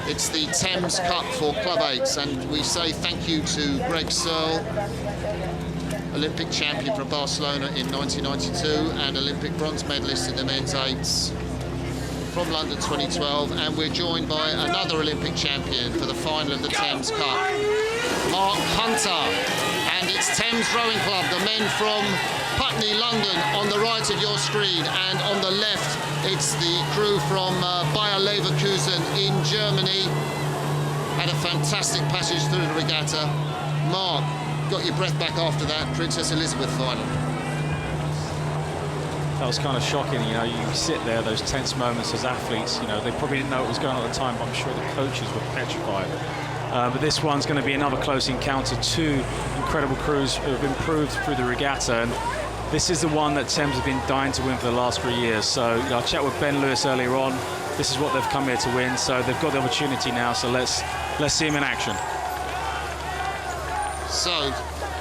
It's the Thames Cup for Club 8s, and we say thank you to Greg Searle, Olympic champion from Barcelona in 1992 and Olympic bronze medalist in the men's 8s from London 2012, and we're joined by another Olympic champion for the final of the Thames Cup, Mark Hunter. And it's Thames Rowing Club, the men from Putney, London, on the right of your screen, and on the left it's the crew from Bayer Leverkusen in Germany. Had a fantastic passage through the regatta. Mark, got your breath back after that Princess Elizabeth final. That was kind of shocking, you know. You sit there, those tense moments as athletes, you know, they probably didn't know what was going on at the time, but I'm sure the coaches were petrified. But this one's going to be another close encounter. Two incredible crews who have improved through the regatta, and this is the one that Thames have been dying to win for the last 3 years. So, you know, I chatted with Ben Lewis earlier on. This is what they've come here to win, so they've got the opportunity now, so let's see them in action. So,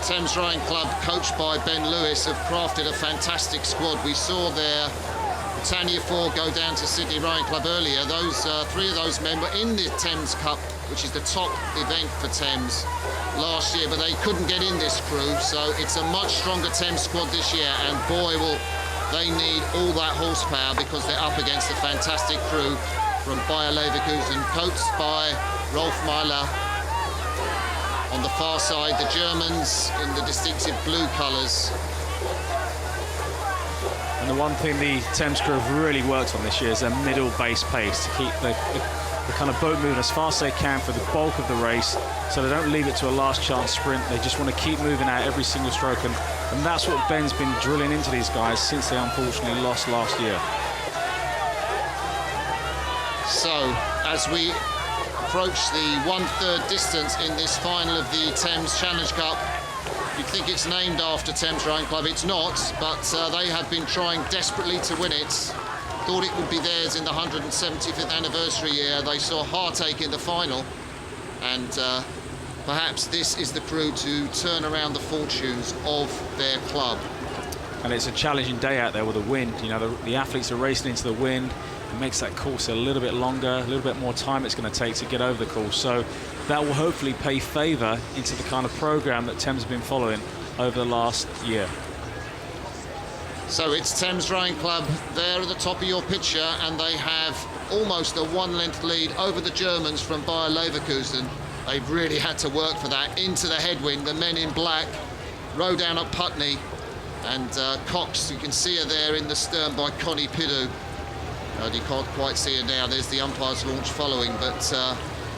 Thames Rowing Club, coached by Ben Lewis, have crafted a fantastic squad. We saw their Britannia 4 go down to Sydney Rowing Club earlier. Those three of those men were in the Thames Cup, which is the top event for Thames, last year, but they couldn't get in this crew, so it's a much stronger Thames squad this year, and boy, will they need all that horsepower, because they're up against a fantastic crew from Bayer Leverkusen, coached by Rolf Meiler. On the far side, the Germans in the distinctive blue colours. And the one thing the Thames crew have really worked on this year is their middle base pace, to keep the kind of boat moving as fast as they can for the bulk of the race, so they don't leave it to a last chance sprint. They just want to keep moving out every single stroke, and that's what Ben's been drilling into these guys since they unfortunately lost last year. So, as we approach the 1/3 distance in this final of the Thames Challenge Cup, you'd think it's named after Thames Rowing Club. It's not, but they have been trying desperately to win it. Thought it would be theirs in the 175th anniversary year. They saw heartache in the final, and perhaps this is the crew to turn around the fortunes of their club. And it's a challenging day out there with the wind. You know, the athletes are racing into the wind. It makes that course a little bit longer, a little bit more time it's going to take to get over the course. So that will hopefully pay favour into the kind of programme that Thames have been following over the last year. So it's Thames Rowing Club there at the top of your picture, and they have almost a one-length lead over the Germans from Bayer Leverkusen. They've really had to work for that. Into the headwind, the men in black row down at Putney, and Cox, you can see her there in the stern by Connie Pideau. You can't quite see her now, there's the umpire's launch following, but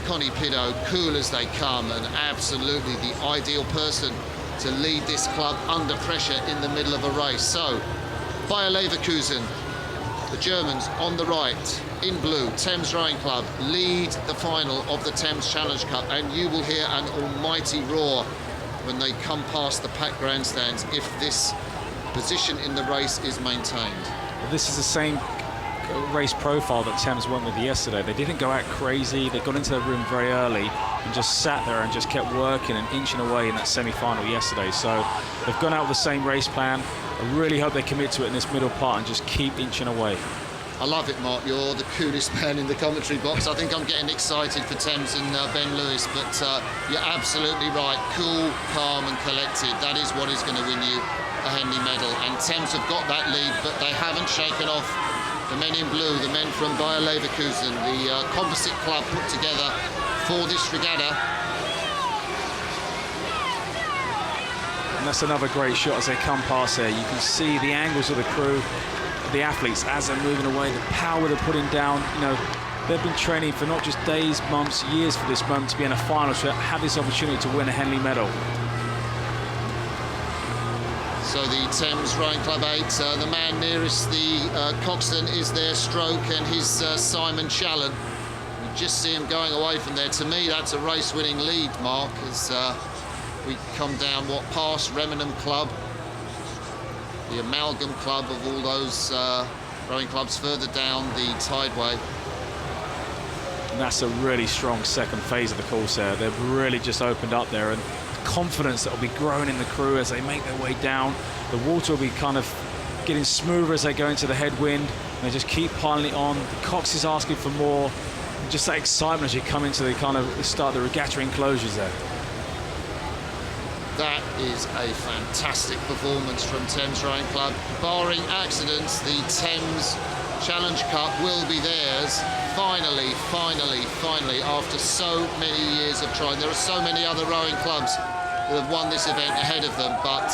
Connie Pideau, cool as they come, and absolutely the ideal person to lead this club under pressure in the middle of a race. So, Bayer Leverkusen, the Germans on the right, in blue, Thames Rowing Club, lead the final of the Thames Challenge Cup, and you will hear an almighty roar when they come past the packed grandstands if this position in the race is maintained. Well, this is the same race profile that Thames went with yesterday. They didn't go out crazy. They got into the room very early and just sat there and just kept working and inching away in that semi-final yesterday. So they've gone out with the same race plan. I really hope they commit to it in this middle part and just keep inching away. I love it, Mark. You're the coolest man in the commentary box. I think I'm getting excited for Thames and Ben Lewis, but you're absolutely right. Cool, calm and collected. That is what is going to win you a Henley medal. And Thames have got that lead, but they haven't shaken off the men in blue, the men from Bayer Leverkusen, the composite club put together for this regatta. And that's another great shot as they come past there. You can see the angles of the crew, the athletes as they're moving away, the power they're putting down. You know, they've been training for not just days, months, years for this moment to be in a final, to have this opportunity to win a Henley medal. So the Thames Rowing Club 8, the man nearest the coxswain is their stroke, and his Simon Challen. You just see him going away from there. To me, that's a race-winning lead, Mark, as we come down past Remenham Club, the amalgam club of all those rowing clubs further down the tideway. And that's a really strong second phase of the course there. They've really just opened up there, and confidence that will be growing in the crew as they make their way down. The water will be kind of getting smoother as they go into the headwind, and they just keep piling it on. The Cox is asking for more. just that excitement as you come into the kind of start the regatta enclosures there. That is a fantastic performance from Thames Rowing Club. Barring accidents, the Thames Challenge Cup will be theirs. Finally, after so many years of trying. There are so many other rowing clubs that have won this event ahead of them, but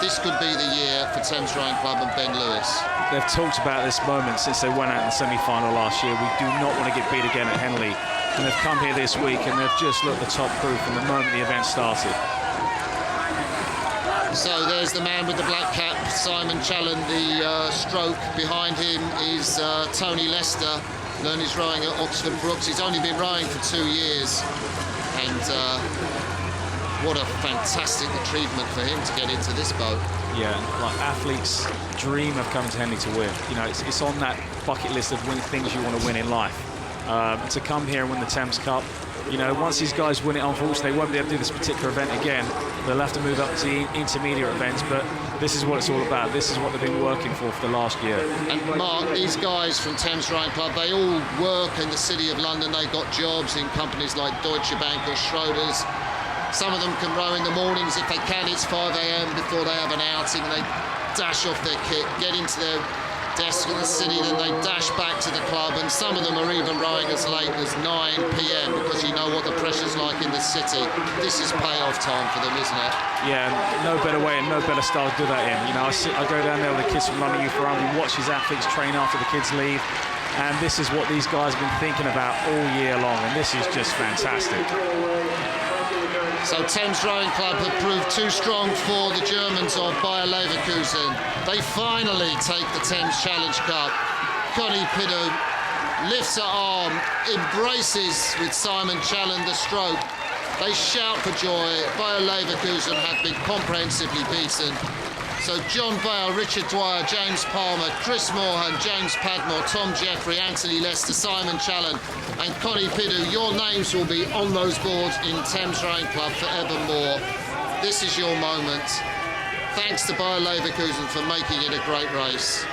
this could be the year for Thames Rowing Club and Ben Lewis. They've talked about this moment since they went out in the semi-final last year. We do not want to get beat again at Henley. And they've come here this week and they've just looked the top proof from the moment the event started. So there's the man with the black cap, Simon Challen. The stroke behind him is Tony Lester. Learned his rowing at Oxford Brookes. He's only been rowing for 2 years. And what a fantastic achievement for him to get into this boat. Yeah, like athletes dream of coming to Henley to win. You know, it's on that bucket list of things you want to win in life. To come here and win the Thames Cup, you know, once these guys win it, unfortunately, they won't be able to do this particular event again. They'll have to move up to the intermediate events, but this is what it's all about. This is what they've been working for the last year. And Mark, these guys from Thames Rowing Club, they all work in the City of London. They've got jobs in companies like Deutsche Bank or Schroders. Some of them can row in the mornings if they can. It's 5 a.m. before they have an outing. They dash off their kit, get into their desk in the city, then they dash back to the club, and some of them are even rowing as late as 9 p.m. because you know what the pressure's like in the city. This is payoff time for them, isn't it? Yeah, no better way and no better style to do that in. You know, I go down there with the kids from London Youth Rowing. We watch these athletes train after the kids leave, and this is what these guys have been thinking about all year long, and this is just fantastic. So Thames Rowing Club have proved too strong for the Germans of Bayer Leverkusen. They finally take the Thames Challenge Cup. Connie Pidou lifts her arm, embraces with Simon Challen the stroke. They shout for joy. Bayer Leverkusen have been comprehensively beaten. So John Bale, Richard Dwyer, James Palmer, Chris Moorhan, James Padmore, Tom Jeffrey, Anthony Lester, Simon Challen and Connie Pidou, your names will be on those boards in Thames Rowing Club forevermore. This is your moment. Thanks to Bayer Leverkusen for making it a great race.